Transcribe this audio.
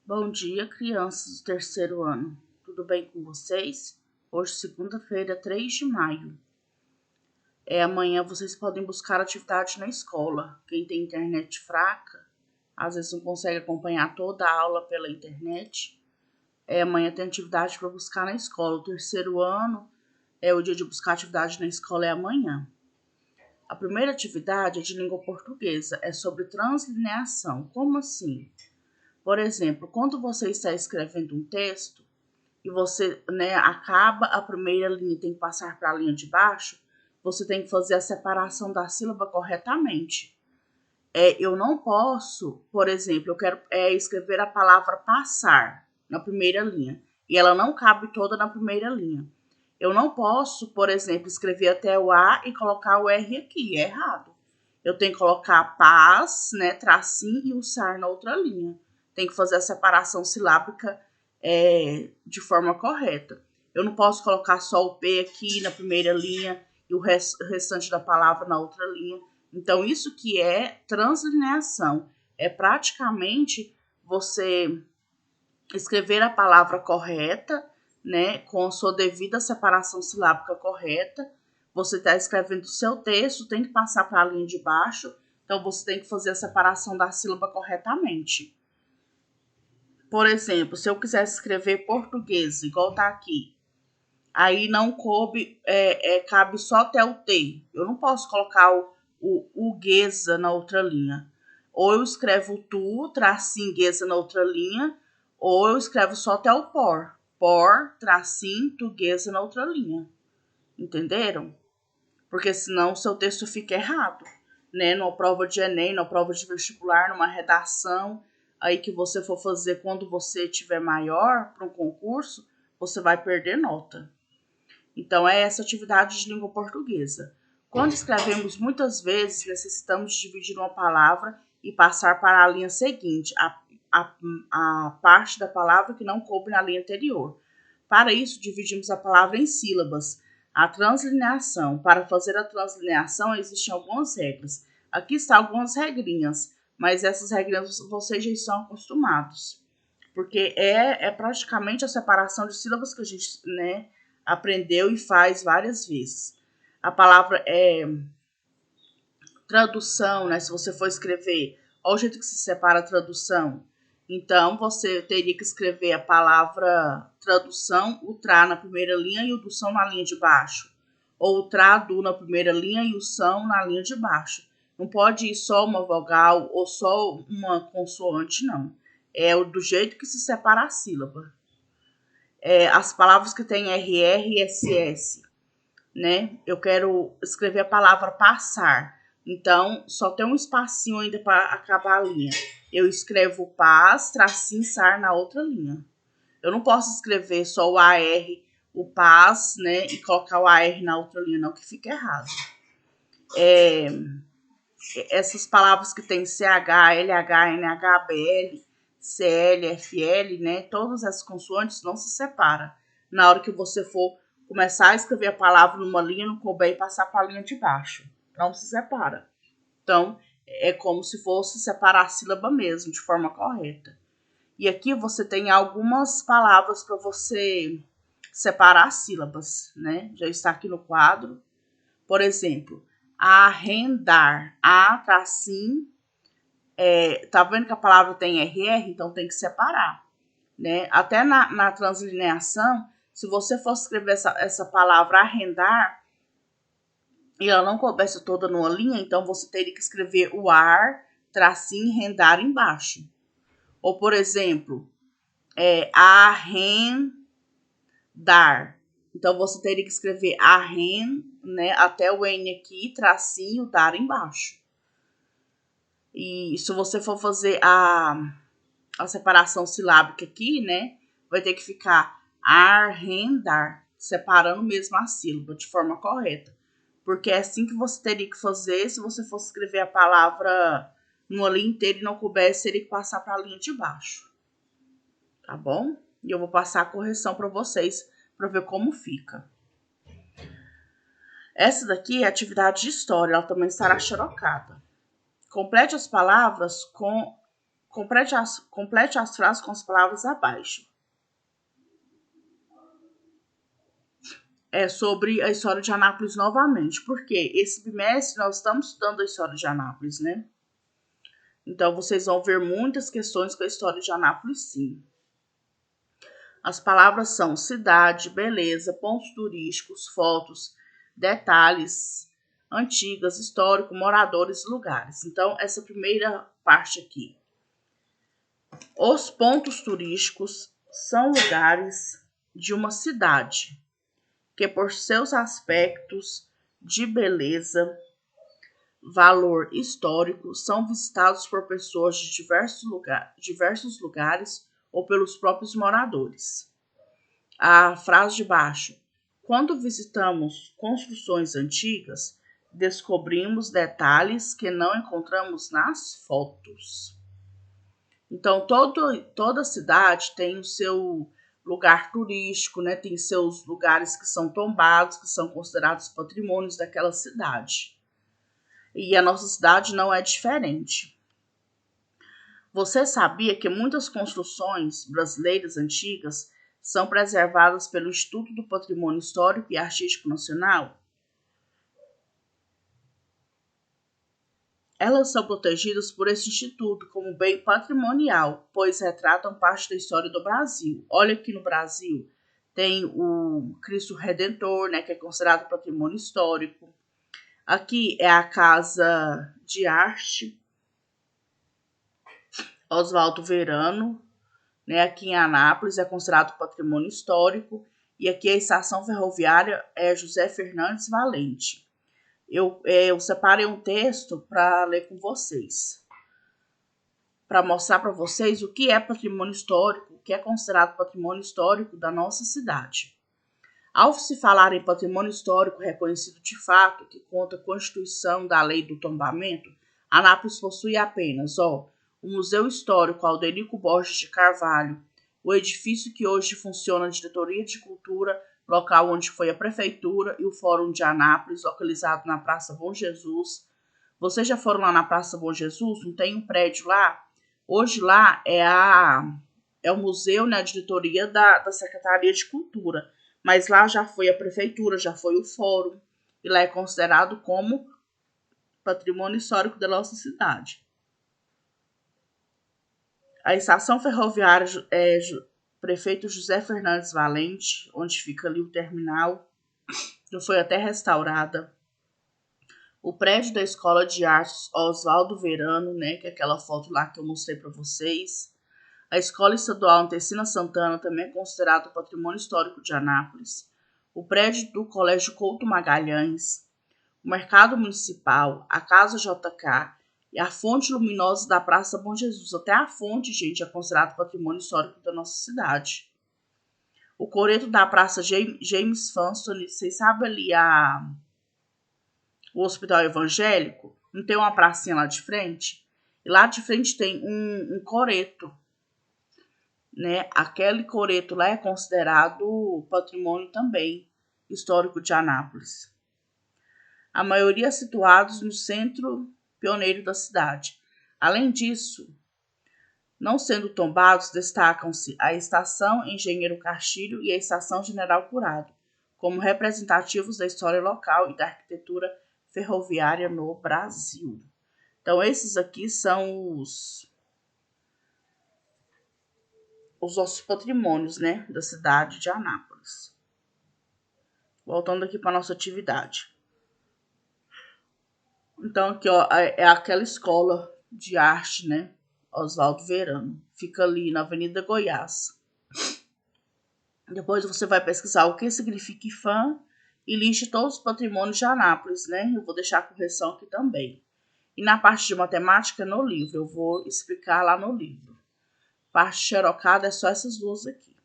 Bom dia, crianças do terceiro ano. Tudo bem com vocês? Hoje, segunda-feira, 3 de maio. Amanhã vocês podem buscar atividade na escola. Quem tem internet fraca, às vezes não consegue acompanhar toda a aula pela internet. Amanhã tem atividade para buscar na escola. O terceiro ano, o dia de buscar atividade na escola é amanhã. A primeira atividade é de língua portuguesa, é sobre translineação. Como assim? Por exemplo, quando você está escrevendo um texto e você acaba a primeira linha e tem que passar para a linha de baixo, você tem que fazer a separação da sílaba corretamente. Eu não posso, por exemplo, eu quero escrever a palavra passar na primeira linha e ela não cabe toda na primeira linha. Eu não posso, por exemplo, escrever até o A e colocar o R aqui, é errado. Eu tenho que colocar paz, tracinho e o SAR na outra linha. Tem que fazer a separação silábica de forma correta. Eu não posso colocar só o P aqui na primeira linha e o restante da palavra na outra linha. Então, isso que é translineação. É praticamente você escrever a palavra correta, com a sua devida separação silábica correta. Você está escrevendo o seu texto, tem que passar para a linha de baixo, então você tem que fazer a separação da sílaba corretamente. Por exemplo, se eu quisesse escrever português, igual tá aqui, aí não coube, cabe só até o T. Eu não posso colocar o guesa na outra linha. Ou eu escrevo tu, tracinho, guesa na outra linha, ou eu escrevo só até o por. Por, tracinho, tuguesa na outra linha. Entenderam? Porque senão o seu texto fica errado. Numa prova de Enem, numa prova de vestibular, numa redação, aí que você for fazer quando você tiver maior para um concurso, você vai perder nota. Então, é essa atividade de língua portuguesa. Quando escrevemos, muitas vezes necessitamos dividir uma palavra e passar para a linha seguinte, a parte da palavra que não coube na linha anterior. Para isso, dividimos a palavra em sílabas. A translineação. Para fazer a translineação, existem algumas regras. Aqui estão algumas regrinhas, mas essas regrinhas vocês já estão acostumados. Porque é praticamente a separação de sílabas que a gente aprendeu e faz várias vezes. A palavra é tradução, se você for escrever, olha o jeito que se separa a tradução. Então, você teria que escrever a palavra tradução, o tra na primeira linha e o do são na linha de baixo. Ou o tradu na primeira linha e o são na linha de baixo. Não pode ir só uma vogal ou só uma consoante, não. É do jeito que se separa a sílaba. As palavras que tem RR e SS, Eu quero escrever a palavra passar. Então, só tem um espacinho ainda para acabar a linha. Eu escrevo paz, tracinho, sar na outra linha. Eu não posso escrever só o AR, o paz, e colocar o AR na outra linha, não, que fica errado. Essas palavras que tem CH, LH, NH, BL, CL, FL, todas essas consoantes não se separam. Na hora que você for começar a escrever a palavra numa linha, não couber e passar para a linha de baixo. Não se separa. Então, é como se fosse separar a sílaba mesmo, de forma correta. E aqui você tem algumas palavras para você separar as sílabas, Já está aqui no quadro. Por exemplo, arrendar. A, tracinho. Tá vendo que a palavra tem RR? Então tem que separar, Até na translineação, se você fosse escrever essa palavra arrendar e ela não coubesse toda numa linha, então você teria que escrever o ar, tracinho, rendar embaixo. Ou, por exemplo, arrendar. Então, você teria que escrever arren, até o N aqui, tracinho, dar embaixo. E se você for fazer a separação silábica aqui, vai ter que ficar arrendar, separando mesmo a sílaba de forma correta. Porque é assim que você teria que fazer se você fosse escrever a palavra numa linha inteira e não coubesse, teria que passar para a linha de baixo. Tá bom? E eu vou passar a correção para vocês, para ver como fica. Essa daqui é a atividade de história, ela também estará xerocada. Complete as palavras com complete as frases com as palavras abaixo. É sobre a história de Anápolis novamente, porque esse bimestre nós estamos estudando a história de Anápolis, né? Então, vocês vão ver muitas questões com a história de Anápolis, sim. As palavras são cidade, beleza, pontos turísticos, fotos, detalhes, antigas, histórico, moradores, lugares. Então, essa primeira parte aqui. Os pontos turísticos são lugares de uma cidade que, por seus aspectos de beleza, valor histórico, são visitados por pessoas de diversos lugares ou pelos próprios moradores. A frase de baixo. Quando visitamos construções antigas, descobrimos detalhes que não encontramos nas fotos. Então, toda cidade tem o seu lugar turístico, né? Tem seus lugares que são tombados, que são considerados patrimônios daquela cidade. E a nossa cidade não é diferente. Você sabia que muitas construções brasileiras antigas são preservadas pelo Instituto do Patrimônio Histórico e Artístico Nacional? Elas são protegidas por esse instituto como bem patrimonial, pois retratam parte da história do Brasil. Olha aqui no Brasil, tem o Cristo Redentor, né, que é considerado patrimônio histórico. Aqui é a Casa de Arte Oswaldo Verano, né, aqui em Anápolis é considerado patrimônio histórico. E aqui a estação ferroviária é José Fernandes Valente. Eu separei um texto para ler com vocês, para mostrar para vocês o que é patrimônio histórico, o que é considerado patrimônio histórico da nossa cidade. Ao se falar em patrimônio histórico reconhecido de fato, que conta a Constituição da Lei do Tombamento, Anápolis possui apenas o Museu Histórico Alderico Borges de Carvalho, o edifício que hoje funciona a Diretoria de Cultura, local onde foi a Prefeitura, e o Fórum de Anápolis, localizado na Praça Bom Jesus. Vocês já foram lá na Praça Bom Jesus? Não tem um prédio lá? Hoje lá é o museu, né, a diretoria da Secretaria de Cultura. Mas lá já foi a Prefeitura, já foi o Fórum. E lá é considerado como patrimônio histórico da nossa cidade. A estação ferroviária é Prefeito José Fernandes Valente, onde fica ali o terminal, já foi até restaurada. O prédio da Escola de Artes Oswaldo Verano, né, que é aquela foto lá que eu mostrei para vocês. A Escola Estadual Antecina Santana também é considerado patrimônio histórico de Anápolis. O prédio do Colégio Couto Magalhães, o Mercado Municipal, a Casa JK e a Fonte Luminosa da Praça Bom Jesus. Até a fonte, gente, é considerado patrimônio histórico da nossa cidade. O coreto da Praça James Funston, vocês sabem ali o Hospital Evangélico? Não tem uma pracinha lá de frente? E lá de frente tem um coreto, né? Aquele coreto lá é considerado patrimônio também histórico de Anápolis. A maioria situados no centro pioneiro da cidade. Além disso, não sendo tombados, destacam-se a Estação Engenheiro Castilho e a Estação General Curado, como representativos da história local e da arquitetura ferroviária no Brasil. Então, esses aqui são os nossos patrimônios, né, da cidade de Anápolis. Voltando aqui para nossa atividade. Então, aqui, ó, é aquela escola de arte, né, Oswaldo Verano. Fica ali na Avenida Goiás. Depois você vai pesquisar o que significa IFAM e liste todos os patrimônios de Anápolis, né? Eu vou deixar a correção aqui também. E na parte de matemática, no livro, eu vou explicar lá no livro. Parte xerocada é só essas duas aqui.